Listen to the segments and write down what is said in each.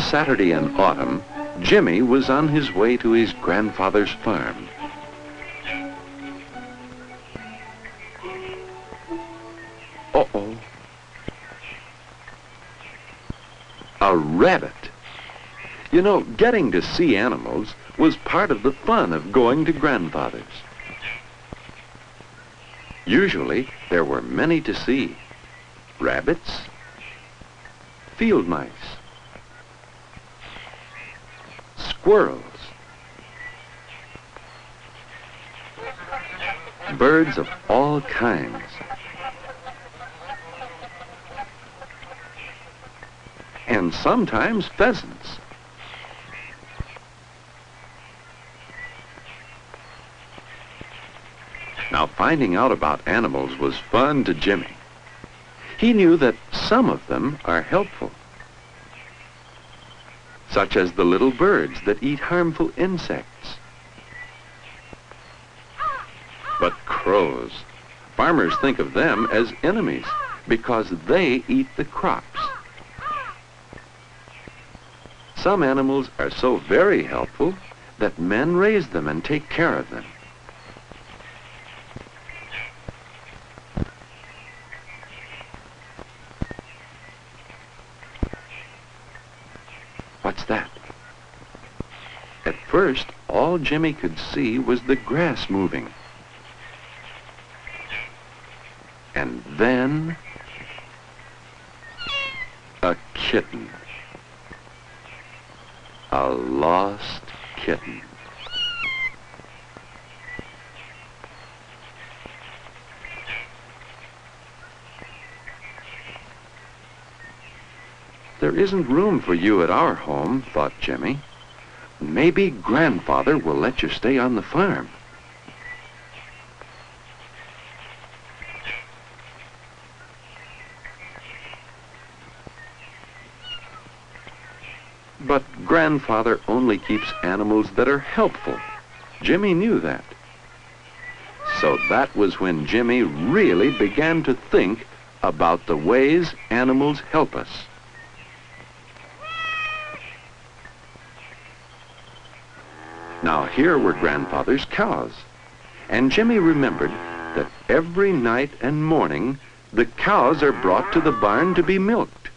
Saturday in autumn, Jimmy was on his way to his grandfather's farm. Uh-oh. A rabbit. You know, getting to see animals was part of the fun of going to grandfather's. Usually, there were many to see. Rabbits, field mice, squirrels, birds of all kinds, and sometimes pheasants. Now, finding out about animals was fun to Jimmy. He knew that some of them are helpful, such as the little birds that eat harmful insects. But crows, farmers think of them as enemies because they eat the crops. Some animals are so very helpful that men raise them and take care of them. What's that? At first, all Jimmy could see was the grass moving. And then, a kitten. A lost kitten. There isn't room for you at our home, thought Jimmy. Maybe grandfather will let you stay on the farm. But grandfather only keeps animals that are helpful. Jimmy knew that. So that was when Jimmy really began to think about the ways animals help us. Now here were grandfather's cows, and Jimmy remembered that every night and morning the cows are brought to the barn to be milked.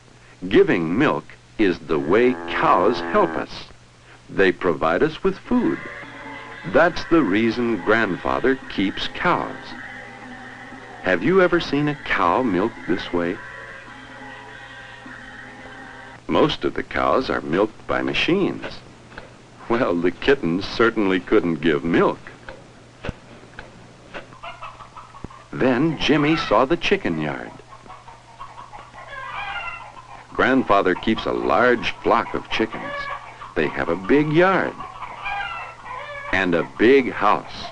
Giving milk is the way cows help us. They provide us with food. That's the reason grandfather keeps cows. Have you ever seen a cow milked this way? Most of the cows are milked by machines. Well, the kittens certainly couldn't give milk. Then Jimmy saw the chicken yard. Grandfather keeps a large flock of chickens. They have a big yard and a big house.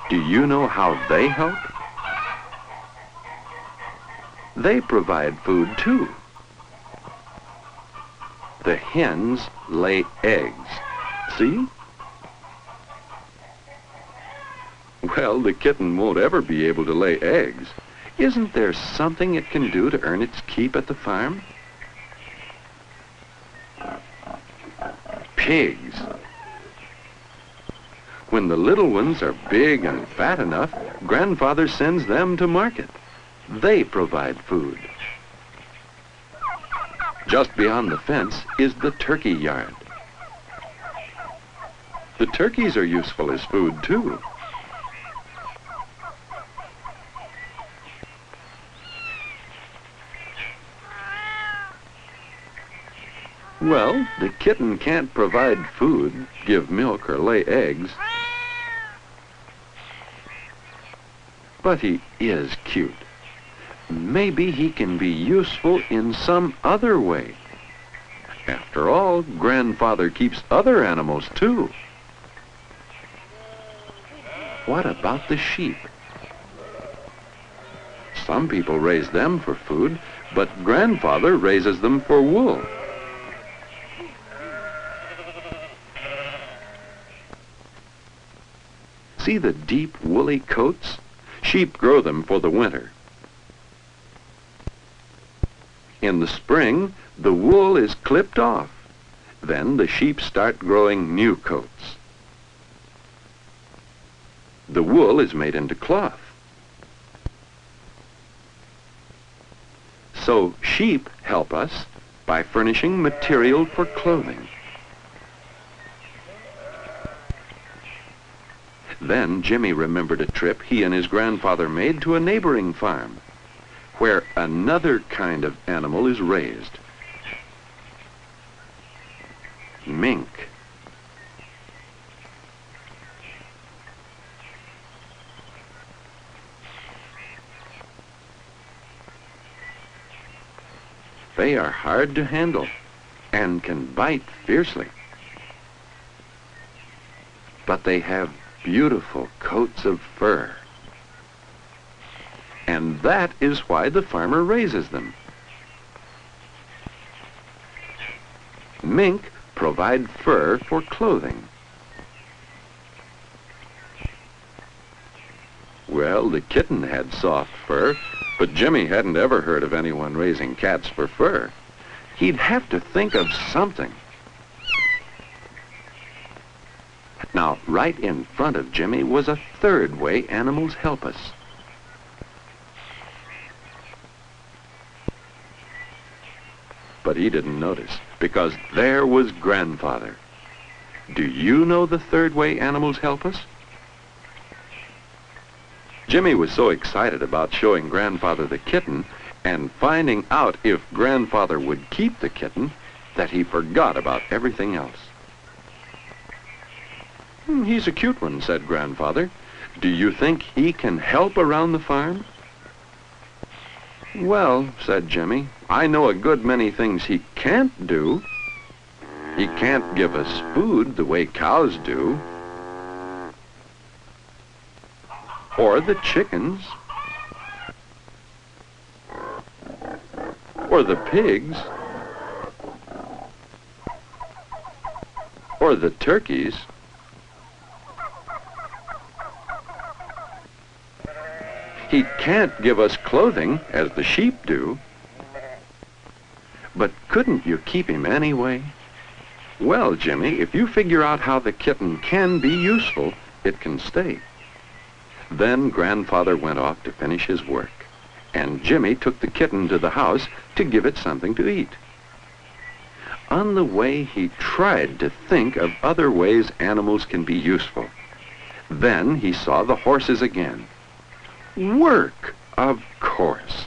Do you know how they help? They provide food too. The hens lay eggs. See? Well, the kitten won't ever be able to lay eggs. Isn't there something it can do to earn its keep at the farm? Pigs. When the little ones are big and fat enough, grandfather sends them to market. They provide food. Just beyond the fence is the turkey yard. The turkeys are useful as food too. Well, the kitten can't provide food, give milk, or lay eggs. But he is cute. Maybe he can be useful in some other way. After all, grandfather keeps other animals too. What about the sheep? Some people raise them for food, but grandfather raises them for wool. See the deep woolly coats? Sheep grow them for the winter. In the spring, the wool is clipped off. Then the sheep start growing new coats. The wool is made into cloth. So sheep help us by furnishing material for clothing. Then Jimmy remembered a trip he and his grandfather made to a neighboring farm, where another kind of animal is raised. Mink. They are hard to handle and can bite fiercely. But they have beautiful coats of fur. And that is why the farmer raises them. Mink provide fur for clothing. Well, the kitten had soft fur, but Jimmy hadn't ever heard of anyone raising cats for fur. He'd have to think of something. Now, right in front of Jimmy was a third way animals help us. But he didn't notice, because there was Grandfather. Do you know the third way animals help us? Jimmy was so excited about showing Grandfather the kitten and finding out if Grandfather would keep the kitten that he forgot about everything else. He's a cute one, said Grandfather. Do you think he can help around the farm? Well, said Jimmy, I know a good many things he can't do. He can't give us food the way cows do. Or the chickens. Or the pigs. Or the turkeys. He can't give us clothing, as the sheep do. But couldn't you keep him anyway? Well, Jimmy, if you figure out how the kitten can be useful, it can stay. Then Grandfather went off to finish his work, and Jimmy took the kitten to the house to give it something to eat. On the way, he tried to think of other ways animals can be useful. Then he saw the horses again. Work, of course.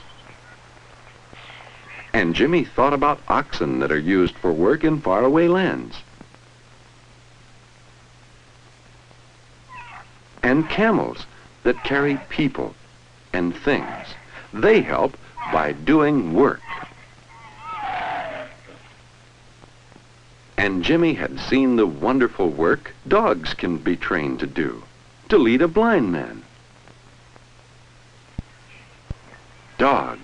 And Jimmy thought about oxen that are used for work in faraway lands. And camels that carry people and things. They help by doing work. And Jimmy had seen the wonderful work dogs can be trained to do, to lead a blind man. Dogs.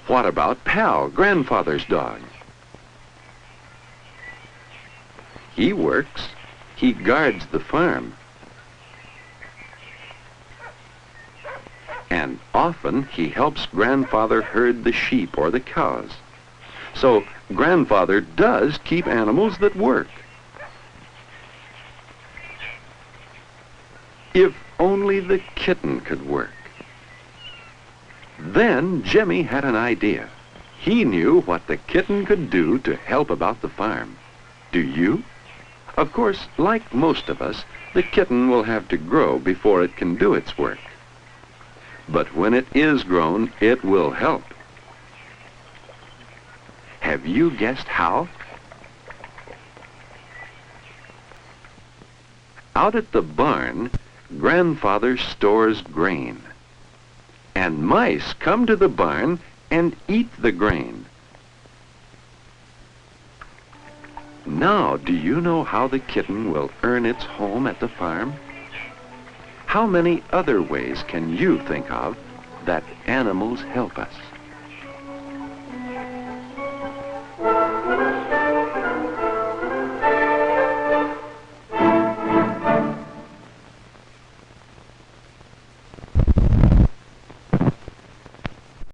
What about Pal, Grandfather's dog? He works. He guards the farm. And often he helps Grandfather herd the sheep or the cows. So Grandfather does keep animals that work. If only the kitten could work. Then Jimmy had an idea. He knew what the kitten could do to help about the farm. Do you? Of course, like most of us, the kitten will have to grow before it can do its work. But when it is grown, it will help. Have you guessed how? Out at the barn, Grandfather stores grain. And mice come to the barn and eat the grain. Now, do you know how the kitten will earn its home at the farm? How many other ways can you think of that animals help us?